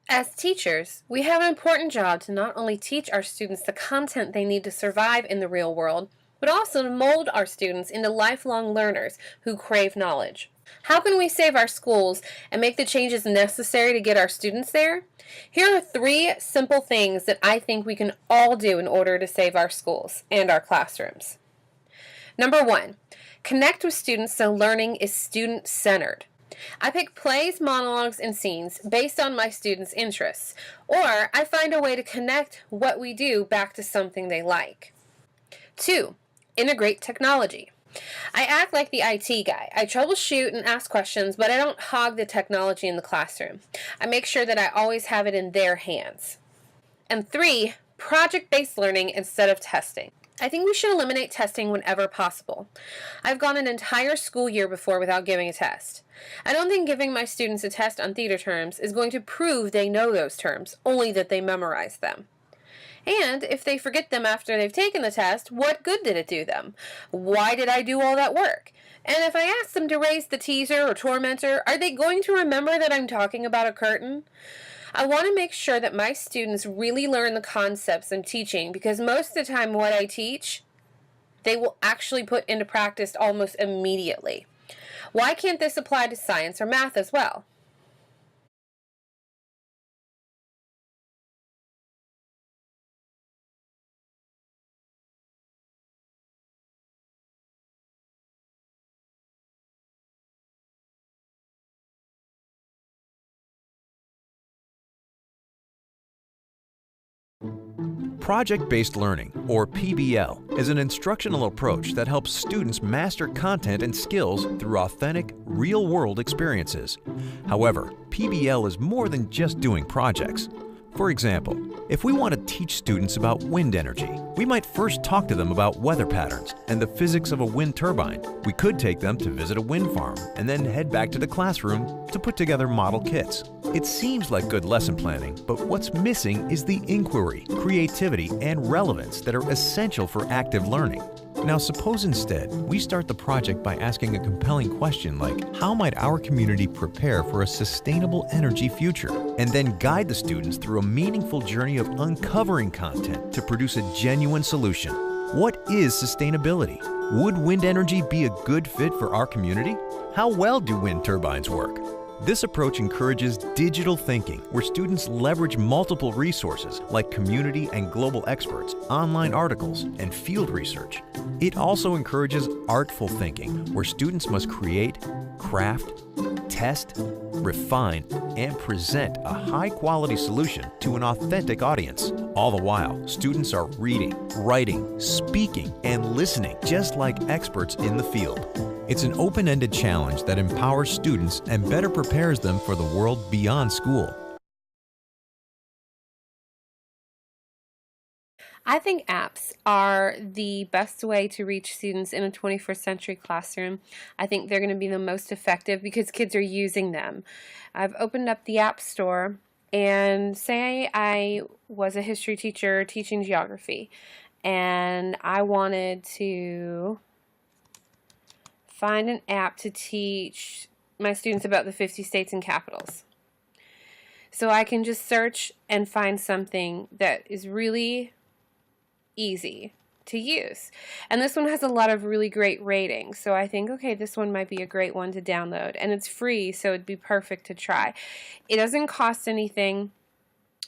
As teachers, we have an important job to not only teach our students the content they need to survive in the real world, but also to mold our students into lifelong learners who crave knowledge. How can we save our schools and make the changes necessary to get our students there? Here are 3 simple things that I think we can all do in order to save our schools and our classrooms. Number 1, connect with students so learning is student-centered. I pick plays, monologues, and scenes based on my students' interests, or I find a way to connect what we do back to something they like. 2, integrate technology. I act like the IT guy. I troubleshoot and ask questions, but I don't hog the technology in the classroom. I make sure that I always have it in their hands. And 3, project-based learning instead of testing. I think we should eliminate testing whenever possible. I've gone an entire school year before without giving a test. I don't think giving my students a test on theater terms is going to prove they know those terms, only that they memorize them. And if they forget them after they've taken the test, what good did it do them? Why did I do all that work? And if I ask them to raise the teaser or tormentor, are they going to remember that I'm talking about a curtain? I want to make sure that my students really learn the concepts I'm teaching, because most of the time what I teach, they will actually put into practice almost immediately. Why can't this apply to science or math as well? Project-based learning, or PBL, is an instructional approach that helps students master content and skills through authentic, real-world experiences. However, PBL is more than just doing projects. For example, if we want to teach students about wind energy, we might first talk to them about weather patterns and the physics of a wind turbine. We could take them to visit a wind farm and then head back to the classroom to put together model kits. It seems like good lesson planning, but what's missing is the inquiry, creativity, and relevance that are essential for active learning. Now suppose instead we start the project by asking a compelling question like, how might our community prepare for a sustainable energy future? And then guide the students through a meaningful journey of uncovering content to produce a genuine solution. What is sustainability? Would wind energy be a good fit for our community? How well do wind turbines work? This approach encourages digital thinking, where students leverage multiple resources like community and global experts, online articles, and field research. It also encourages artful thinking, where students must create, craft, test, refine, and present a high-quality solution to an authentic audience. All the while, students are reading, writing, speaking, and listening just like experts in the field. It's an open-ended challenge that empowers students and better prepares them for the world beyond school. I think apps are the best way to reach students in a 21st century classroom. I think they're going to be the most effective because kids are using them. I've opened up the App Store, and say I was a history teacher teaching geography, and I wanted to find an app to teach my students about the 50 states and capitals. So I can just search and find something that is really easy to use. And this one has a lot of really great ratings. So I think, okay, this one might be a great one to download. And it's free, so it'd be perfect to try. It doesn't cost anything.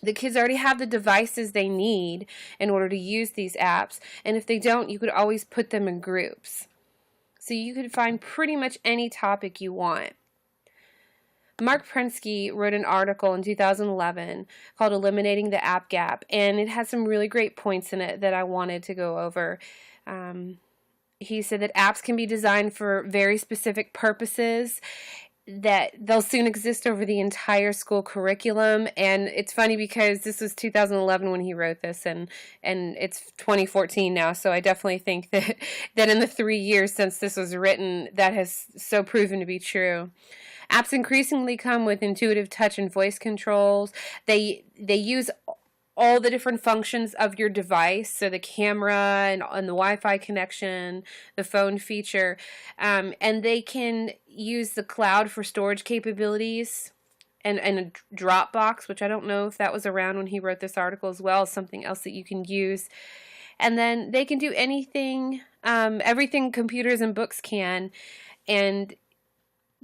The kids already have the devices they need in order to use these apps. And if they don't, you could always put them in groups. So you could find pretty much any topic you want. Mark Prensky wrote an article in 2011 called Eliminating the App Gap, and it has some really great points in it that I wanted to go over. He said that apps can be designed for very specific purposes, that they'll soon exist over the entire school curriculum. And it's funny because this was 2011 when he wrote this, and it's 2014 now, so I definitely think that in the 3 years since this was written, that has so proven to be true. Apps increasingly come with intuitive touch and voice controls. They use all the different functions of your device, so the camera and the Wi-Fi connection, the phone feature, and they can use the cloud for storage capabilities. and a Dropbox, which I don't know if that was around when he wrote this article as well, is something else that you can use. And then they can do anything, everything computers and books can, and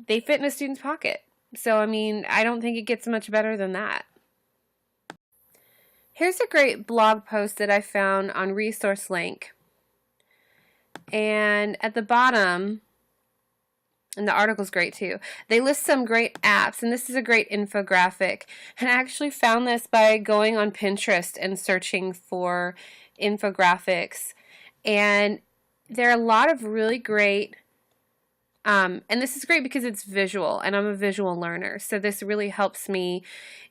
they fit in a student's pocket. So, I mean, I don't think it gets much better than that. Here's a great blog post that I found on ResourceLink. And at the bottom, and the article's great too, they list some great apps, and this is a great infographic. And I actually found this by going on Pinterest and searching for infographics. And there are a lot of really great, and this is great because it's visual, and I'm a visual learner, so this really helps me.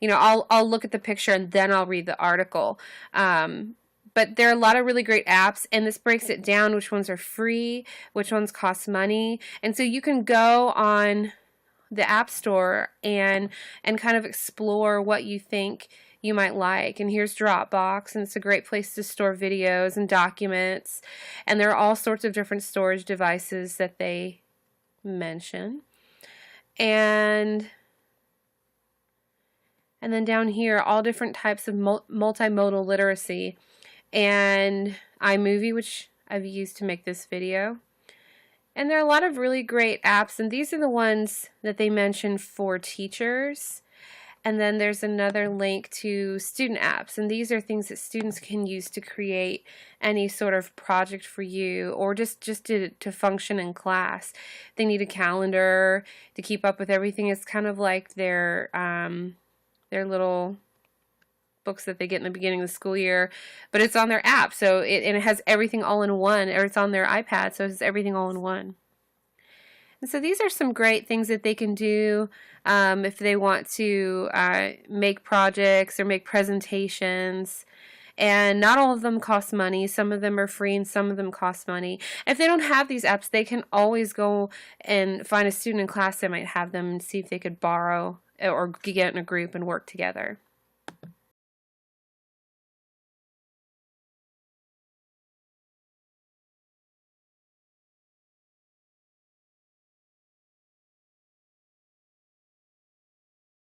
You know, I'll look at the picture and then I'll read the article. But there are a lot of really great apps, and this breaks it down, which ones are free, which ones cost money. And so you can go on the App Store and kind of explore what you think you might like. And here's Dropbox, and it's a great place to store videos and documents. And there are all sorts of different storage devices that they mention. And then down here, all different types of multimodal literacy. And iMovie, which I've used to make this video. And there are a lot of really great apps, and these are the ones that they mention for teachers. And then there's another link to student apps, and these are things that students can use to create any sort of project for you, or just to function in class. They need a calendar to keep up with everything. It's kind of like their little books that they get in the beginning of the school year, but it's on their app, so it has everything all in one, or it's on their iPad, so it's everything all in one. And so these are some great things that they can do if they want to make projects or make presentations. And not all of them cost money. Some of them are free and some of them cost money. If they don't have these apps, they can always go and find a student in class that might have them and see if they could borrow or get in a group and work together.